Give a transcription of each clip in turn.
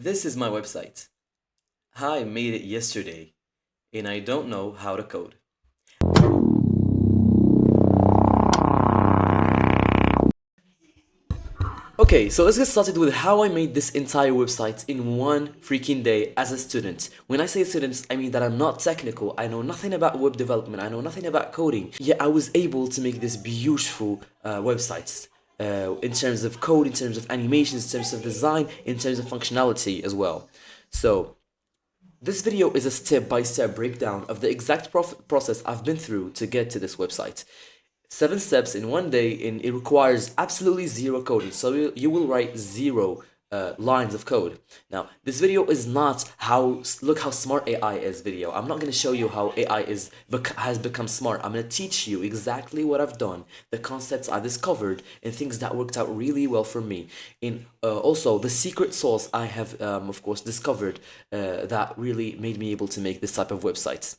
This is my website. I made it yesterday, and I don't know how to code. Okay, so let's get started with how I made this entire website in one freaking day as a student. When I say students, I mean that I'm not technical. I know nothing about web development. I know nothing about coding. Yet I was able to make this beautiful websites in terms of code, in terms of animations, in terms of design, in terms of functionality as well. So this video is a step-by-step breakdown of the exact process I've been through to get to this website. 7 steps in one day, and it requires absolutely zero coding. So you will write zero lines of code. Now, this video is not how look how smart AI is video. I'm not going to show you how AI has become smart. I'm going to teach you exactly what I've done, the concepts I discovered, and things that worked out really well for me. And also the secret sauce I have, of course, discovered that really made me able to make this type of websites.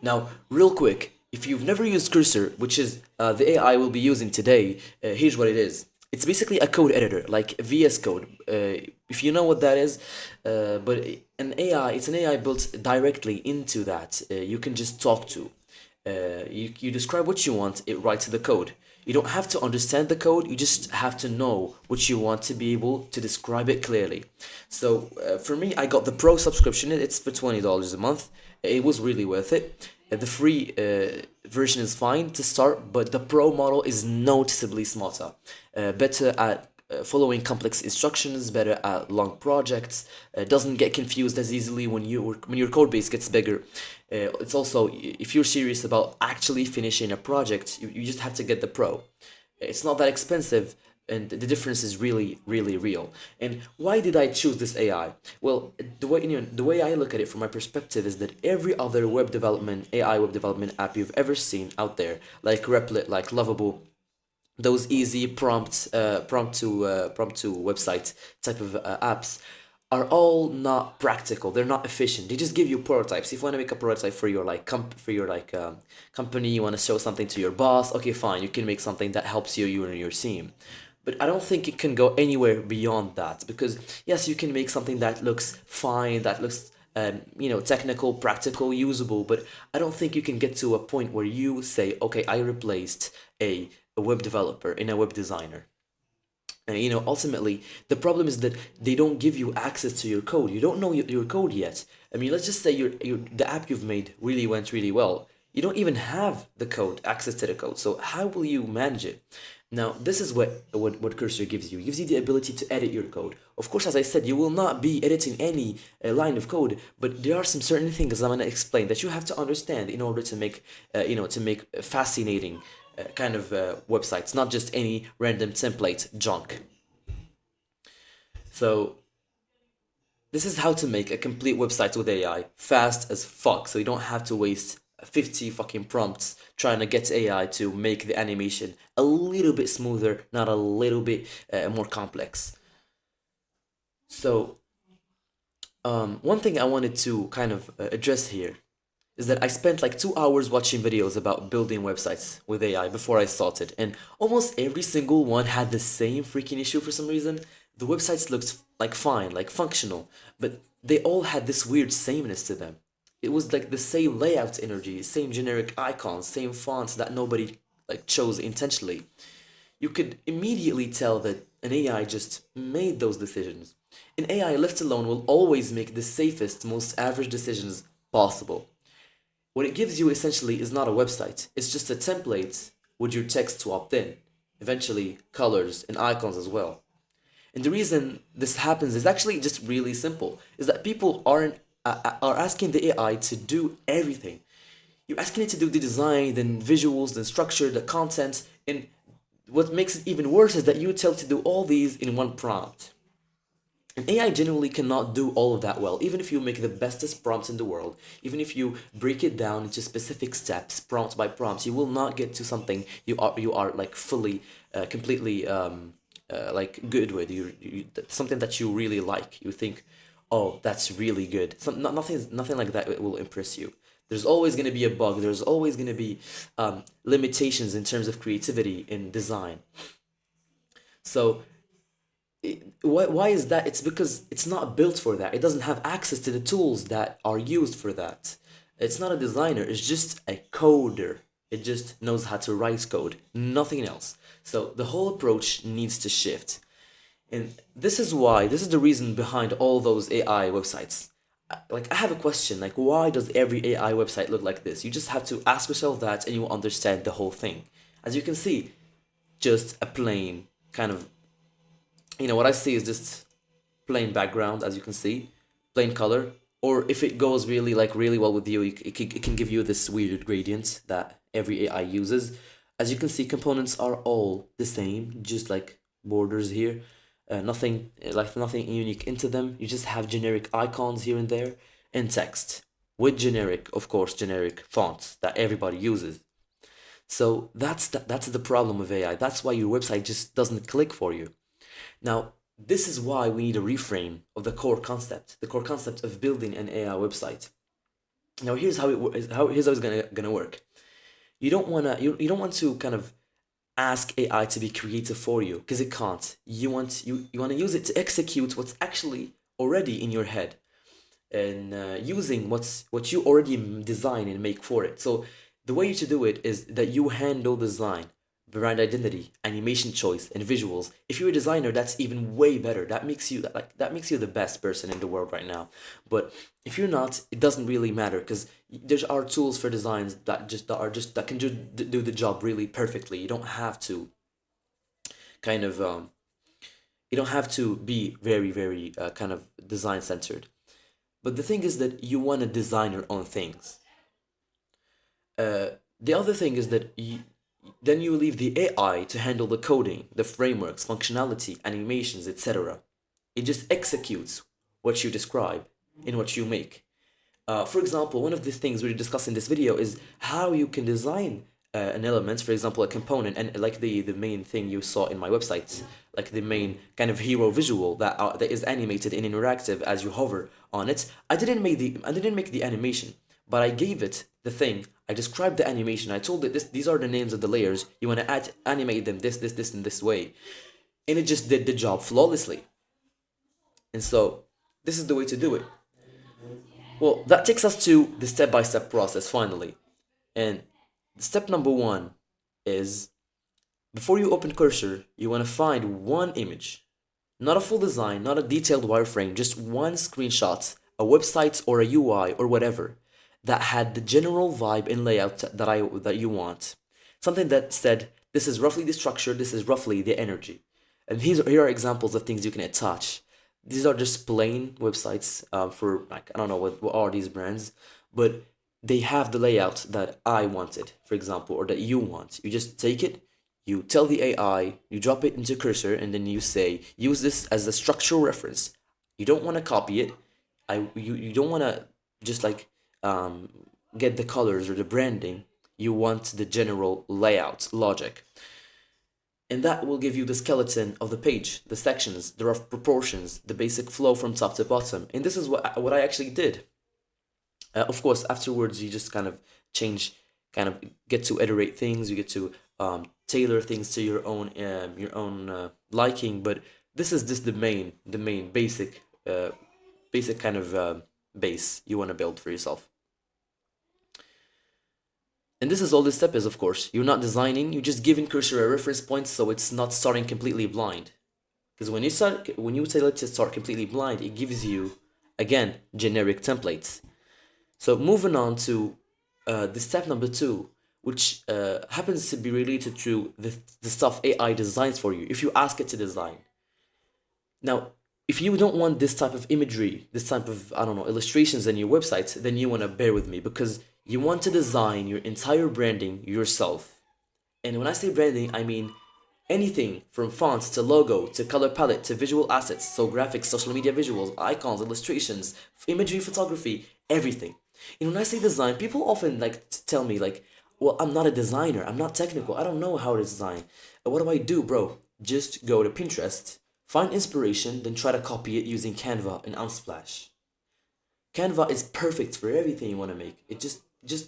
Now, real quick, if you've never used Cursor, which is the AI we'll be using today, here's what it is. It's basically a code editor, like VS Code. If you know what that is, but it's an AI built directly into that. You can just talk to. You describe what you want, it writes the code. You don't have to understand the code, you just have to know what you want to be able to describe it clearly. So for me, I got the Pro subscription, it's for $20 a month. It was really worth it. The free version is fine to start, but the Pro model is noticeably smarter, better at following complex instructions, better at long projects, doesn't get confused as easily when your code base gets bigger. It's also, if you're serious about actually finishing a project, you just have to get the Pro. It's not that expensive, and the difference is really, really real. And why did I choose this AI? Well, the way I look at it from my perspective is that every other web development AI web development app you've ever seen out there, like Replit, like Lovable, those easy prompt to website type of apps are all not practical. They're not efficient. They just give you prototypes. If you want to make a prototype for your company, you want to show something to your boss, okay, fine, you can make something that helps you and your team. But I don't think it can go anywhere beyond that, because yes, you can make something that looks fine, that looks technical, practical, usable, but I don't think you can get to a point where you say, okay, I replaced a web developer in a web designer. And ultimately, the problem is that they don't give you access to your code. You don't know your code yet. I mean, let's just say the app you've made really went really well. You don't even have the code, access to the code. So how will you manage it? Now, this is what Cursor gives you. It gives you the ability to edit your code. Of course, as I said, you will not be editing any line of code, but there are some certain things I'm gonna explain that you have to understand in order to make fascinating kind of websites, not just any random template junk. So this is how to make a complete website with AI fast as fuck, so you don't have to waste 50 fucking prompts trying to get AI to make the animation a little bit smoother, not a little bit more complex. So one thing I wanted to kind of address here is that I spent like 2 hours watching videos about building websites with AI before I started, and almost every single one had the same freaking issue for some reason. The websites looked like fine, like functional, but they all had this weird sameness to them. It was like the same layout energy, same generic icons, same fonts that nobody like chose intentionally. You could immediately tell that an AI just made those decisions. An AI left alone will always make the safest, most average decisions possible. What it gives you essentially is not a website, it's just a template with your text swapped in, eventually colors and icons as well. And the reason this happens is actually just really simple, is that people are asking the AI to do everything. You're asking it to do the design, then visuals, then structure, the content, and what makes it even worse is that you tell it to do all these in one prompt. And AI generally cannot do all of that well, even if you make the bestest prompts in the world, even if you break it down into specific steps, prompt by prompt, you will not get to something you are like fully, completely like good with. Something that you really like. You think, oh, that's really good. Nothing like that will impress you. There's always going to be a bug. There's always going to be limitations in terms of creativity in design. So Why is that? It's because it's not built for that. It doesn't have access to the tools that are used for that. It's not a designer, it's just a coder. It just knows how to write code, nothing else. So the whole approach needs to shift. And this is the reason behind all those AI websites. Like, I have a question, like, why does every AI website look like this? You just have to ask yourself that and you will understand the whole thing. As you can see, just a plain kind of, what I see is just plain background, as you can see, plain color. Or if it goes really, like, really well with you, it can give you this weird gradient that every AI uses. As you can see, components are all the same, just like borders here. Nothing unique into them. You just have generic icons here and there, and text with generic, of course, generic fonts that everybody uses. So that's the problem with AI. That's why your website just doesn't click for you. Now, this is why we need a reframe of the core concept of building an AI website. Now, here's how it's gonna work. You don't want to kind of ask AI to be creative for you, because it can't. You want to use it to execute what's actually already in your head, and using what you already design and make for it. So the way to do it is that you handle design, brand identity, animation choice, and visuals. If you're a designer, that's even way better. That makes you the best person in the world right now. But if you're not, it doesn't really matter, because there are tools for designs that can do the job really perfectly. You don't have to kind of you don't have to be very kind of design centered. But the thing is that you want to design your own things. The other thing is that then you leave the AI to handle the coding, the frameworks, functionality, animations, etc. It just executes what you describe in what you make. For example, one of the things we discuss in this video is how you can design an element, for example, a component, and like the main thing you saw in my website, like the main kind of hero visual that is animated and interactive as you hover on it. I didn't make the animation, but I gave it the thing. I described the animation. I told it these are the names of the layers. You want to animate them this, and this way, and it just did the job flawlessly. And so this is the way to do it. Well, that takes us to the step-by-step process finally. And step number one is, before you open Cursor, you want to find one image. Not a full design, not a detailed wireframe, just one screenshot, a website or a UI or whatever, that had the general vibe and layout that you want. Something that said, this is roughly the structure, this is roughly the energy. And here are examples of things you can attach. These are just plain websites for, like, I don't know what are these brands, but they have the layout that I wanted, for example, or that you want. You just take it, you tell the AI, you drop it into Cursor, and then you say, use this as a structural reference. You don't want to copy it. You don't want to just like um, get the colors or the branding. You want the general layout logic. And that will give you the skeleton of the page, the sections, the rough proportions, the basic flow from top to bottom. And this is what I actually did. Of course, afterwards you just kind of change, kind of get to iterate things. You get to tailor things to your own liking. But this is just the main basic kind of base you want to build for yourself. And this is all this step is, of course. You're not designing, you're just giving Cursor a reference point, so it's not starting completely blind. Because when you tell it to start completely blind, it gives you, again, generic templates. So moving on to the step number two, which happens to be related to the stuff AI designs for you, if you ask it to design. Now, if you don't want this type of imagery, this type of, I don't know, illustrations in your website, then you want to bear with me, because you want to design your entire branding yourself. And when I say branding, I mean anything from fonts to logo to color palette to visual assets, so graphics, social media visuals, icons, illustrations, imagery, photography, everything. And when I say design, people often like tell me like, well, I'm not a designer, I'm not technical, I don't know how to design. What do I do, bro? Just go to Pinterest, find inspiration, then try to copy it using Canva and Unsplash. Canva is perfect for everything you want to make. It just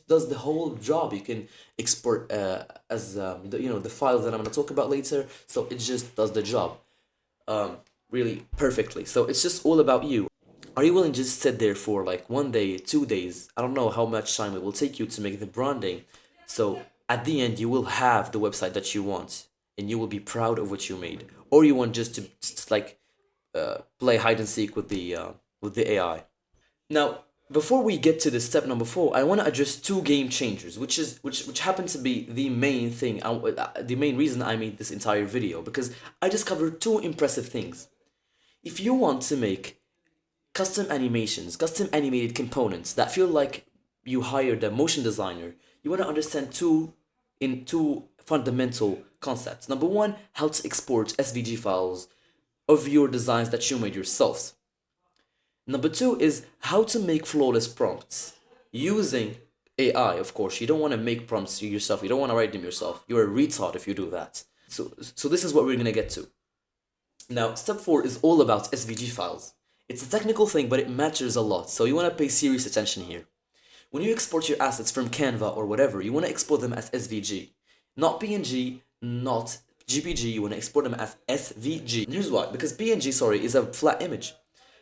does the whole job. You can export as the files that I'm gonna talk about later. So it just does the job. really perfectly. So it's just all about you. Are you willing to just sit there for like 1 day, 2 days? I don't know how much time it will take you to make the branding. So at the end, you will have the website that you want, and you will be proud of what you made. Or you want just to just like play hide and seek with the AI. Now, before we get to the step number four, I want to address two game changers, which happen to be the main thing, the main reason I made this entire video, because I discovered two impressive things. If you want to make custom animations, custom animated components that feel like you hired a motion designer, you want to understand two fundamental concepts. Number one, how to export SVG files of your designs that you made yourselves. Number two is how to make flawless prompts using AI, of course. You don't want to make prompts yourself. You don't want to write them yourself. You're a retard if you do that. So this is what we're going to get to. Now, step four is all about SVG files. It's a technical thing, but it matters a lot, so you want to pay serious attention here. When you export your assets from Canva or whatever, you want to export them as SVG. Not PNG, not GPG, you want to export them as SVG. And here's why, because PNG, sorry, is a flat image.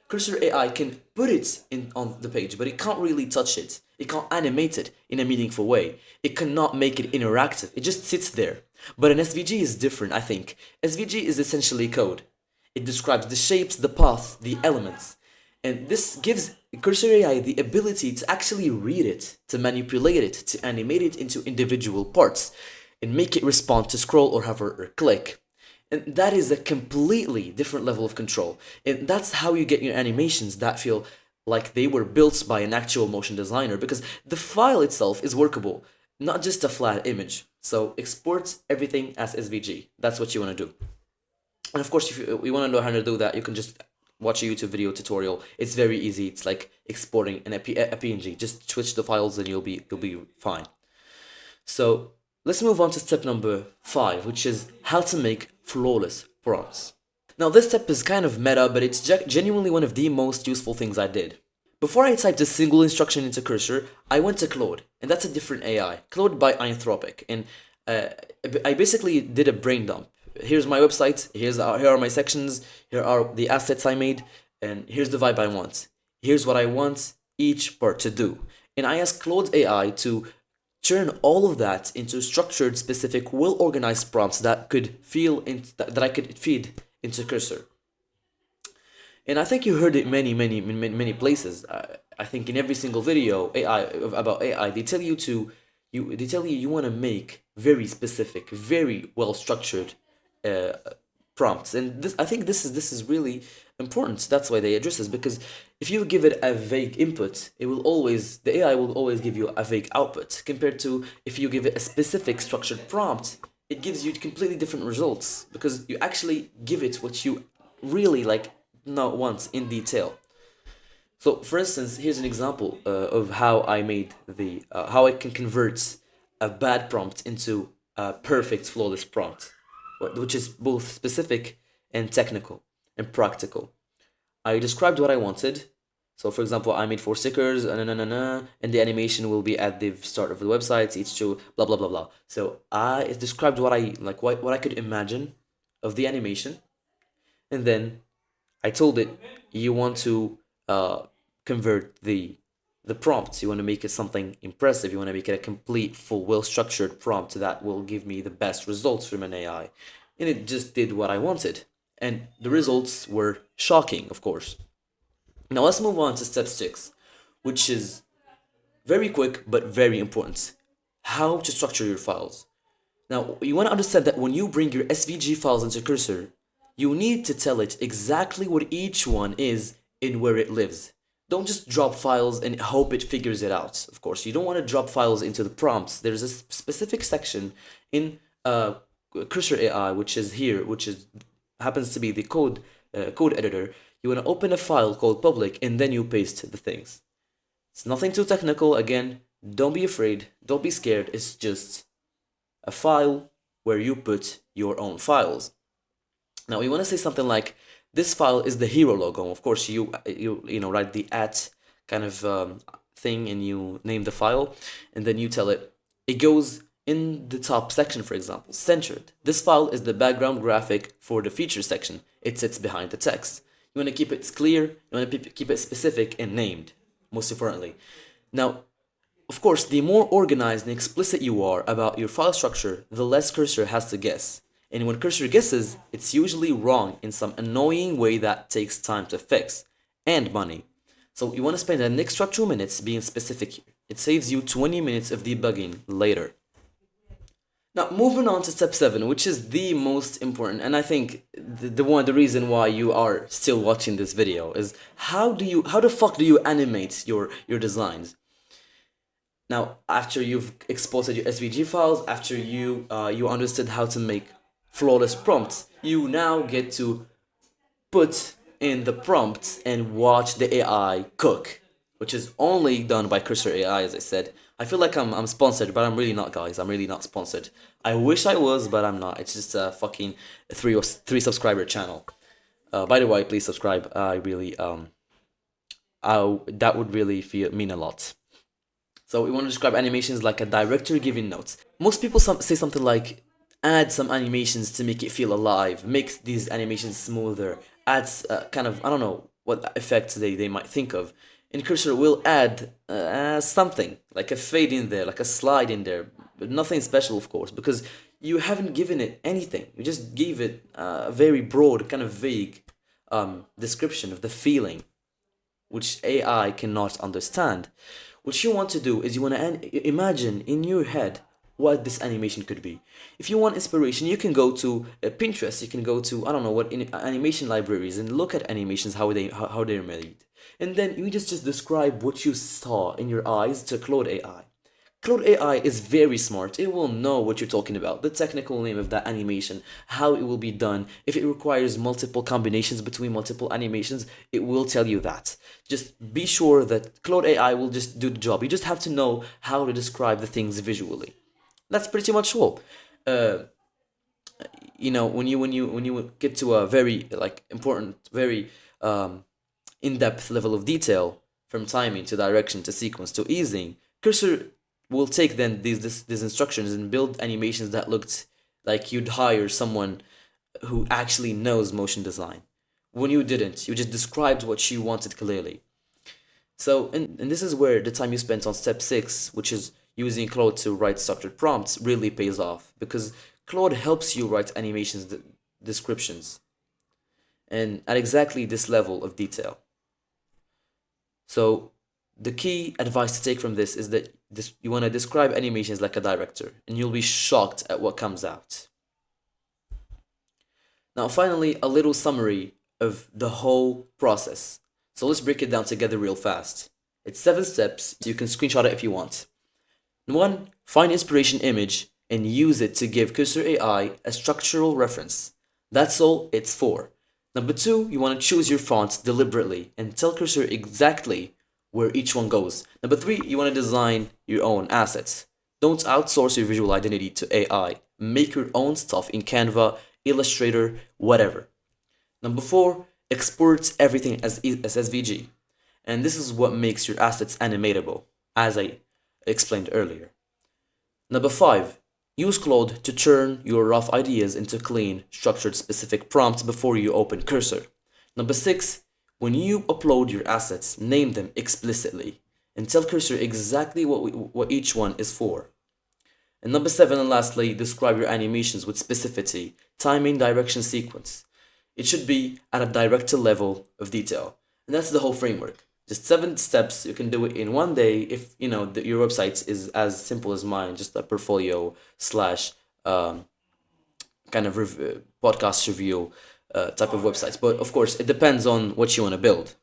Cursor AI can put it in on the page, but it can't really touch it. It can't animate it in a meaningful way. It cannot make it interactive. It just sits there. But an SVG is different, I think. SVG is essentially code. It describes the shapes, the paths, the elements. And this gives Cursor AI the ability to actually read it, to manipulate it, to animate it into individual parts, and make it respond to scroll or hover or click. And that is a completely different level of control. And that's how you get your animations that feel like they were built by an actual motion designer, because the file itself is workable, not just a flat image. So export everything as SVG. That's what you want to do. And of course, if you want to know how to do that, you can just watch a YouTube video tutorial. It's very easy. It's like exporting a PNG. Just switch the files and you'll be fine. So let's move on to step number 5, which is how to make flawless prompts. Now this step is kind of meta, but it's genuinely one of the most useful things I did. Before I typed a single instruction into Cursor, I went to Claude, and that's a different AI, Claude by Anthropic, and I basically did a brain dump. Here's my website, here are my sections, here are the assets I made, and here's the vibe I want. Here's what I want each part to do. And I asked Claude AI to turn all of that into structured, specific, well-organized prompts that I could feed into Cursor. And I think you heard it many places. I think in every single video about AI, they tell you want to make very specific, very well-structured prompts, and I think this is really important. That's why they address this, because if you give it a vague input, the AI will always give you a vague output, compared to if you give it a specific structured prompt, it gives you completely different results, because you actually give it what you really want in detail. So for instance, here's an example of how I made how I can convert a bad prompt into a perfect flawless prompt, which is both specific and technical and practical. I described what I wanted. So for example, I made 4 stickers, and the animation will be at the start of the website, each to blah blah blah blah. So I described what I could imagine of the animation, and then I told it, you want to convert the prompts. You want to make it something impressive. You want to make it a complete, full, well-structured prompt that will give me the best results from an AI. And it just did what I wanted. And the results were shocking, of course. Now let's move on to step 6, which is very quick but very important. How to structure your files. Now, you want to understand that when you bring your SVG files into Cursor, you need to tell it exactly what each one is and where it lives. Don't just drop files and hope it figures it out. Of course, you don't want to drop files into the prompts. There's a specific section in Cursor AI, which is here, happens to be the code editor. You want to open a file called public, and then you paste the things. It's nothing too technical. Again, don't be afraid. Don't be scared. It's just a file where you put your own files. Now, you want to say something like, this file is the hero logo. Of course, you write the @ kind of thing, and you name the file, and then you tell it, it goes in the top section, for example, centered. This file is the background graphic for the feature section. it sits behind the text. You want to keep it clear, you want to keep it specific and named, most importantly. Now, of course, the more organized and explicit you are about your file structure, the less Cursor has to guess. And when Cursor guesses, it's usually wrong in some annoying way that takes time to fix and money. So you want to spend the next extra 2 minutes being specific here. It saves you 20 minutes of debugging later. Now, moving on to step 7, which is the most important, and I think the reason why you are still watching this video is how the fuck do you animate your designs? Now, after you've exported your SVG files, after you understood how to make flawless prompts, you now get to put in the prompts and watch the AI cook, which is only done by Cursor AI, as I said. I feel like I'm sponsored, but I'm really not, guys. I'm really not sponsored. I wish I was, but I'm not. It's just a fucking three subscriber channel. By the way, please subscribe. I really that would really mean a lot. So we want to describe animations like a director giving notes. Most people say something like, add some animations to make it feel alive, make these animations smoother, adds kind of, I don't know what effects they might think of. And Cursor will add something, like a fade in there, like a slide in there, but nothing special, of course, because you haven't given it anything. You just gave it a very broad, kind of vague description of the feeling, which AI cannot understand. What you want to do is you want to imagine in your head what this animation could be. If you want inspiration, you can go to Pinterest, you can go to, I don't know what, animation libraries and look at animations, how they're made. And then you just describe what you saw in your eyes to Claude AI. Claude AI is very smart. It will know what you're talking about, the technical name of that animation, how it will be done. If it requires multiple combinations between multiple animations, it will tell you that. Just be sure that Claude AI will just do the job. You just have to know how to describe the things visually. That's pretty much all. When you get to a very important, very in-depth level of detail, from timing to direction to sequence to easing, Cursor will take then these instructions and build animations that looked like you'd hire someone who actually knows motion design. When you didn't, you just described what you wanted clearly. So, and this is where the time you spent on step 6, which is using Claude to write structured prompts, really pays off, because Claude helps you write animations descriptions and at exactly this level of detail. So the key advice to take from this is that you want to describe animations like a director, and you'll be shocked at what comes out. Now, finally, a little summary of the whole process. So let's break it down together real fast. It's 7 steps, so you can screenshot it if you want. 1. Find inspiration image and use it to give Cursor AI a structural reference. That's all it's for. Number 2, you want to choose your fonts deliberately and tell Cursor exactly where each one goes. Number 3, you want to design your own assets. Don't outsource your visual identity to AI. Make your own stuff in Canva, Illustrator, whatever. Number 4, export everything as SVG. And this is what makes your assets animatable, as I explained earlier. Number 5, use Claude to turn your rough ideas into clean, structured, specific prompts before you open Cursor. Number 6, when you upload your assets, name them explicitly and tell Cursor exactly what each one is for. And number 7, and lastly, describe your animations with specificity, timing, direction, sequence. It should be at a director level of detail. And that's the whole framework. Just 7 steps. You can do it in one day if your website is as simple as mine, just a portfolio slash kind of podcast review type of websites. But of course, it depends on what you want to build.